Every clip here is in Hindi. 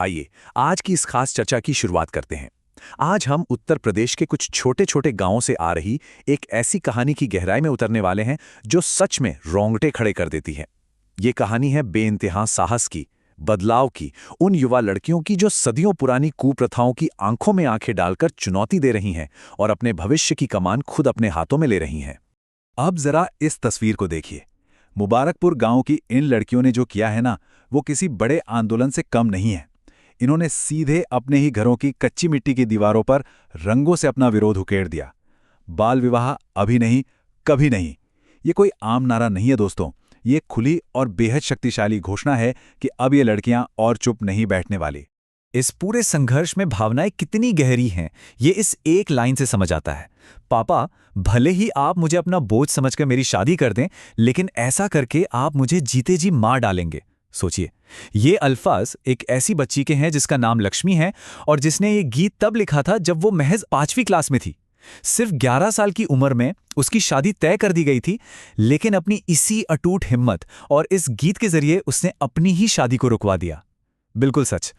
आइए आज की इस खास चर्चा की शुरुआत करते हैं। आज हम उत्तर प्रदेश के कुछ छोटे छोटे गांवों से आ रही एक ऐसी कहानी की गहराई में उतरने वाले हैं जो सच में रोंगटे खड़े कर देती है। ये कहानी है बेइंतहा साहस की, बदलाव की, उन युवा लड़कियों की जो सदियों पुरानी कुप्रथाओं की आंखों में आंखें डालकर चुनौती दे रही हैं और अपने भविष्य की कमान खुद अपने हाथों में ले रही हैं। अब जरा इस तस्वीर को देखिए। मुबारकपुर गांव की इन लड़कियों ने जो किया है ना, वो किसी बड़े आंदोलन से कम नहीं है। इन्होंने सीधे अपने ही घरों की कच्ची मिट्टी की दीवारों पर रंगों से अपना विरोध उकेड़ दिया। बाल विवाह अभी नहीं, कभी नहीं। ये कोई आम नारा नहीं है दोस्तों, ये खुली और बेहद शक्तिशाली घोषणा है कि अब ये लड़कियां और चुप नहीं बैठने वाली। इस पूरे संघर्ष में भावनाएं कितनी गहरी हैं, ये इस एक लाइन से समझ आता है। पापा, भले ही आप मुझे अपना बोझ समझकर मेरी शादी कर दें, लेकिन ऐसा करके आप मुझे जीते जी मार डालेंगे। सोचिए, ये अल्फाज एक ऐसी बच्ची के हैं जिसका नाम लक्ष्मी है और जिसने ये गीत तब लिखा था जब वो महज 5वीं क्लास में थी। सिर्फ 11 साल की उम्र में उसकी शादी तय कर दी गई थी, लेकिन अपनी इसी अटूट हिम्मत और इस गीत के जरिए उसने अपनी ही शादी को रुकवा दिया। बिल्कुल सच।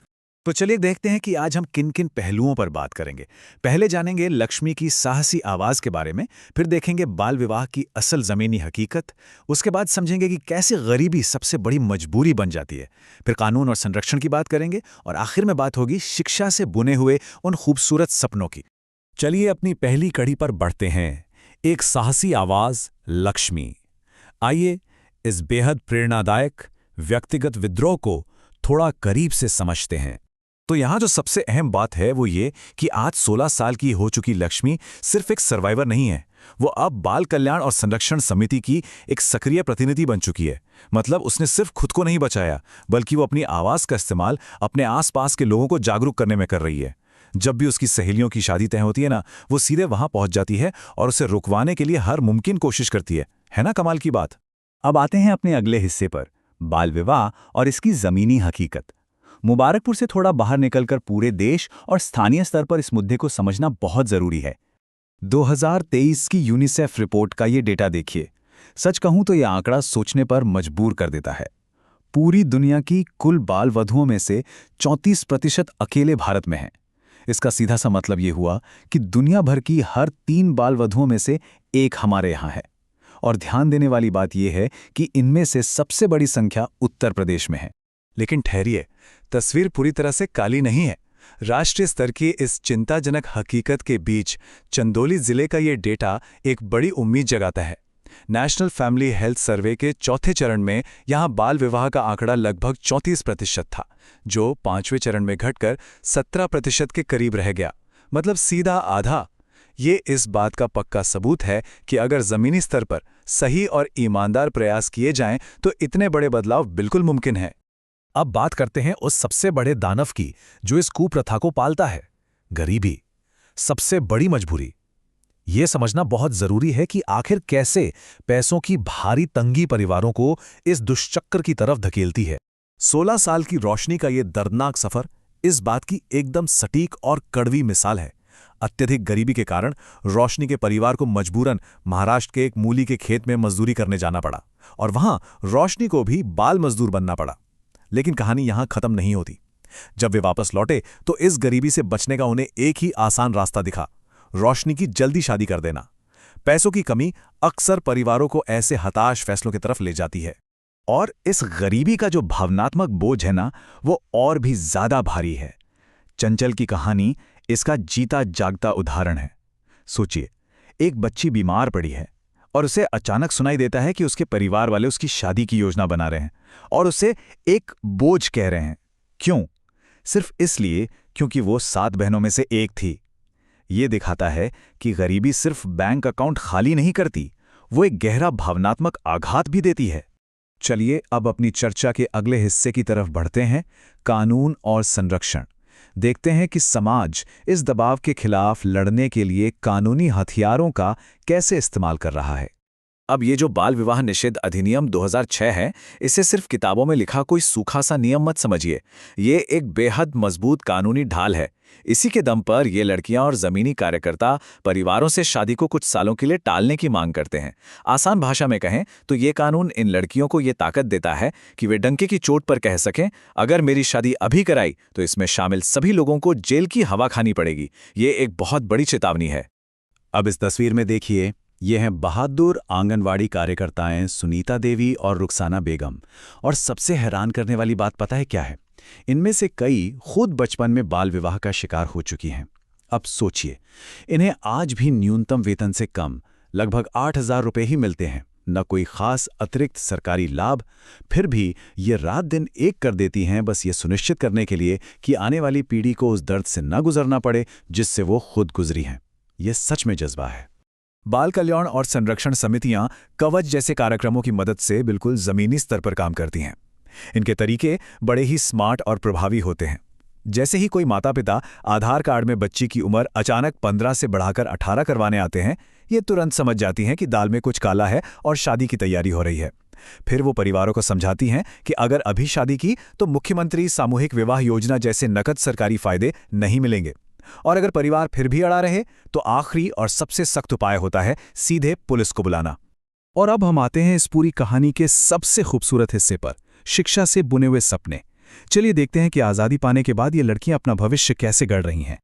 तो चलिए देखते हैं कि आज हम किन किन पहलुओं पर बात करेंगे। पहले जानेंगे लक्ष्मी की साहसी आवाज के बारे में, फिर देखेंगे बाल विवाह की असल जमीनी हकीकत, उसके बाद समझेंगे कि कैसे गरीबी सबसे बड़ी मजबूरी बन जाती है, फिर कानून और संरक्षण की बात करेंगे और आखिर में बात होगी शिक्षा से बुने हुए उन खूबसूरत सपनों की। चलिए अपनी पहली कड़ी पर बढ़ते हैं, एक साहसी आवाज लक्ष्मी। आइए इस बेहद प्रेरणादायक व्यक्तिगत विद्रोह को थोड़ा करीब से समझते हैं। तो यहाँ जो सबसे अहम बात है वो ये कि आज 16 साल की हो चुकी लक्ष्मी सिर्फ एक सर्वाइवर नहीं है, वो अब बाल कल्याण और संरक्षण समिति की एक सक्रिय प्रतिनिधि बन चुकी है। मतलब उसने सिर्फ खुद को नहीं बचाया, बल्कि वो अपनी आवाज़ का इस्तेमाल अपने आसपास के लोगों को जागरूक करने में कर रही है। जब भी उसकी सहेलियों की शादी तय होती है ना, वो सीधे वहां पहुंच जाती है और उसे रुकवाने के लिए हर मुमकिन कोशिश करती है ना कमाल की बात। अब आते हैं अपने अगले हिस्से पर, बाल विवाह और इसकी जमीनी हकीकत। मुबारकपुर से थोड़ा बाहर निकलकर पूरे देश और स्थानीय स्तर पर इस मुद्दे को समझना बहुत जरूरी है। 2023 की यूनिसेफ रिपोर्ट का ये डेटा देखिए। सच कहूं तो यह आंकड़ा सोचने पर मजबूर कर देता है। पूरी दुनिया की कुल बाल वधुओं में से 34% अकेले भारत में हैं। इसका सीधा सा मतलब ये हुआ कि दुनिया भर की हर 3 बाल वधुओं में से एक हमारे यहाँ है। और ध्यान देने वाली बात यह है कि इनमें से सबसे बड़ी संख्या उत्तर प्रदेश में है। लेकिन ठहरिए, तस्वीर पूरी तरह से काली नहीं है। राष्ट्रीय स्तर की इस चिंताजनक हकीकत के बीच चंदौली जिले का ये डेटा एक बड़ी उम्मीद जगाता है। नेशनल फैमिली हेल्थ सर्वे के चौथे चरण में यहाँ बाल विवाह का आंकड़ा लगभग 34% था, जो 5वें चरण में घटकर 17% के करीब रह गया। मतलब सीधा आधा। ये इस बात का पक्का सबूत है कि अगर जमीनी स्तर पर सही और ईमानदार प्रयास किए जाएं तो इतने बड़े बदलाव बिल्कुल मुमकिन है। अब बात करते हैं उस सबसे बड़े दानव की जो इस कुप्रथा को पालता है, गरीबी। सबसे बड़ी मजबूरी। यह समझना बहुत जरूरी है कि आखिर कैसे पैसों की भारी तंगी परिवारों को इस दुष्चक्र की तरफ धकेलती है। 16 साल की रोशनी का यह दर्दनाक सफर इस बात की एकदम सटीक और कड़वी मिसाल है। अत्यधिक गरीबी के कारण रोशनी के परिवार को मजबूरन महाराष्ट्र के एक मूली के खेत में मजदूरी करने जाना पड़ा और वहां रोशनी को भी बाल मजदूर बनना पड़ा। लेकिन कहानी यहां खत्म नहीं होती। जब वे वापस लौटे तो इस गरीबी से बचने का उन्हें एक ही आसान रास्ता दिखा, रोशनी की जल्दी शादी कर देना। पैसों की कमी अक्सर परिवारों को ऐसे हताश फैसलों की तरफ ले जाती है। और इस गरीबी का जो भावनात्मक बोझ है ना, वो और भी ज्यादा भारी है। चंचल की कहानी इसका जीता जागता उदाहरण है। सोचिए, एक बच्ची बीमार पड़ी है और उसे अचानक सुनाई देता है कि उसके परिवार वाले उसकी शादी की योजना बना रहे हैं और उसे एक बोझ कह रहे हैं। क्यों? सिर्फ इसलिए क्योंकि वो 7 बहनों में से एक थी। ये दिखाता है कि गरीबी सिर्फ बैंक अकाउंट खाली नहीं करती, वो एक गहरा भावनात्मक आघात भी देती है। चलिए अब अपनी चर्चा के अगले हिस्से की तरफ बढ़ते हैं, कानून और संरक्षण। देखते हैं कि समाज इस दबाव के खिलाफ लड़ने के लिए कानूनी हथियारों का कैसे इस्तेमाल कर रहा है। अब ये जो बाल विवाह निषेध अधिनियम 2006 है, इसे सिर्फ किताबों में लिखा कोई सूखा सा नियम मत समझिए। ये एक बेहद मजबूत कानूनी ढाल है। इसी के दम पर ये लड़कियां और जमीनी कार्यकर्ता परिवारों से शादी को कुछ सालों के लिए टालने की मांग करते हैं। आसान भाषा में कहें तो ये कानून इन लड़कियों को ये ताकत देता है कि वे डंके की चोट पर कह सकें, अगर मेरी शादी अभी कराई तो इसमें शामिल सभी लोगों को जेल की हवा खानी पड़ेगी। ये एक बहुत बड़ी चेतावनी है। अब इस तस्वीर में देखिए, ये हैं बहादुर आंगनवाड़ी कार्यकर्ताएं सुनीता देवी और रुखसाना बेगम। और सबसे हैरान करने वाली बात पता है क्या है? इनमें से कई खुद बचपन में बाल विवाह का शिकार हो चुकी हैं। अब सोचिए, इन्हें आज भी न्यूनतम वेतन से कम लगभग 8,000 रुपये ही मिलते हैं, न कोई खास अतिरिक्त सरकारी लाभ। फिर भी ये रात दिन एक कर देती हैं, बस ये सुनिश्चित करने के लिए कि आने वाली पीढ़ी को उस दर्द से न गुजरना पड़े जिससे वो खुद गुजरी हैं। ये सच में जज्बा है। बाल कल्याण और संरक्षण समितियां कवच जैसे कार्यक्रमों की मदद से बिल्कुल जमीनी स्तर पर काम करती हैं। इनके तरीके बड़े ही स्मार्ट और प्रभावी होते हैं। जैसे ही कोई माता पिता आधार कार्ड में बच्ची की उम्र अचानक 15 से बढ़ाकर 18 करवाने आते हैं, ये तुरंत समझ जाती हैं कि दाल में कुछ काला है और शादी की तैयारी हो रही है। फिर वो परिवारों को समझाती हैं कि अगर अभी शादी की तो मुख्यमंत्री सामूहिक विवाह योजना जैसे नकद सरकारी फायदे नहीं मिलेंगे। और अगर परिवार फिर भी अड़ा रहे तो आखिरी और सबसे सख्त उपाय होता है सीधे पुलिस को बुलाना। और अब हम आते हैं इस पूरी कहानी के सबसे खूबसूरत हिस्से पर, शिक्षा से बुने हुए सपने। चलिए देखते हैं कि आज़ादी पाने के बाद ये लड़कियां अपना भविष्य कैसे गढ़ रही हैं।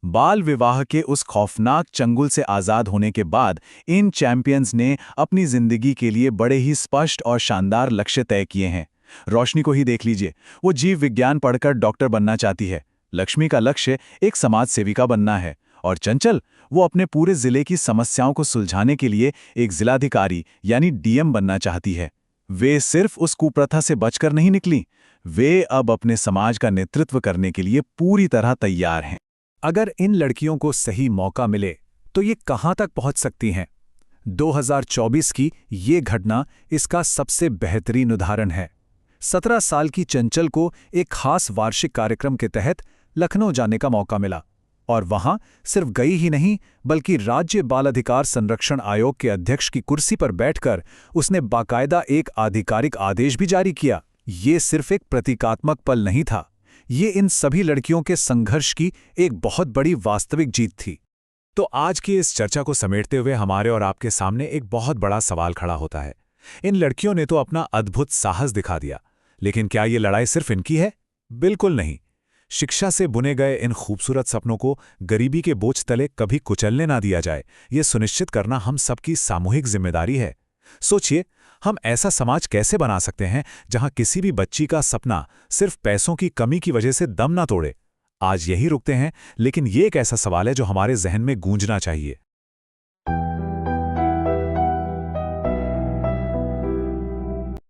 बाल विवाह के उस खौफनाक चंगुल से आज़ाद होने के बाद इन चैंपियंस ने अपनी जिंदगी के लिए बड़े ही स्पष्ट और शानदार लक्ष्य तय किए हैं। रोशनी को ही देख लीजिए, वो जीव विज्ञान पढ़कर डॉक्टर बनना चाहती है। लक्ष्मी का लक्ष्य एक समाज सेविका बनना है। और चंचल, वो अपने पूरे जिले की समस्याओं को सुलझाने के लिए एक जिलाधिकारी यानी डीएम बनना चाहती है। वे सिर्फ उस कुप्रथा से बचकर नहीं निकली, वे अब अपने समाज का नेतृत्व करने के लिए पूरी तरह तैयार हैं। अगर इन लड़कियों को सही मौका मिले तो ये कहां तक पहुंच सकती हैं? 2024 की ये घटना इसका सबसे बेहतरीन उदाहरण है। 17 साल की चंचल को एक खास वार्षिक कार्यक्रम के तहत लखनऊ जाने का मौका मिला और वहां सिर्फ गई ही नहीं, बल्कि राज्य बाल अधिकार संरक्षण आयोग के अध्यक्ष की कुर्सी पर बैठकर उसने बाकायदा एक आधिकारिक आदेश भी जारी किया। ये सिर्फ एक प्रतीकात्मक पल नहीं था, ये इन सभी लड़कियों के संघर्ष की एक बहुत बड़ी वास्तविक जीत थी। तो आज की इस चर्चा को समेटते हुए हमारे और आपके सामने एक बहुत बड़ा सवाल खड़ा होता है। इन लड़कियों ने तो अपना अद्भुत साहस दिखा दिया, लेकिन क्या ये लड़ाई सिर्फ इनकी है? बिल्कुल नहीं। शिक्षा से बुने गए इन खूबसूरत सपनों को गरीबी के बोझ तले कभी कुचलने ना दिया जाए, ये सुनिश्चित करना हम सबकी सामूहिक जिम्मेदारी है। सोचिए, हम ऐसा समाज कैसे बना सकते हैं जहां किसी भी बच्ची का सपना सिर्फ पैसों की कमी की वजह से दम ना तोड़े। आज यही रुकते हैं, लेकिन ये एक ऐसा सवाल है जो हमारे जहन में गूंजना चाहिए।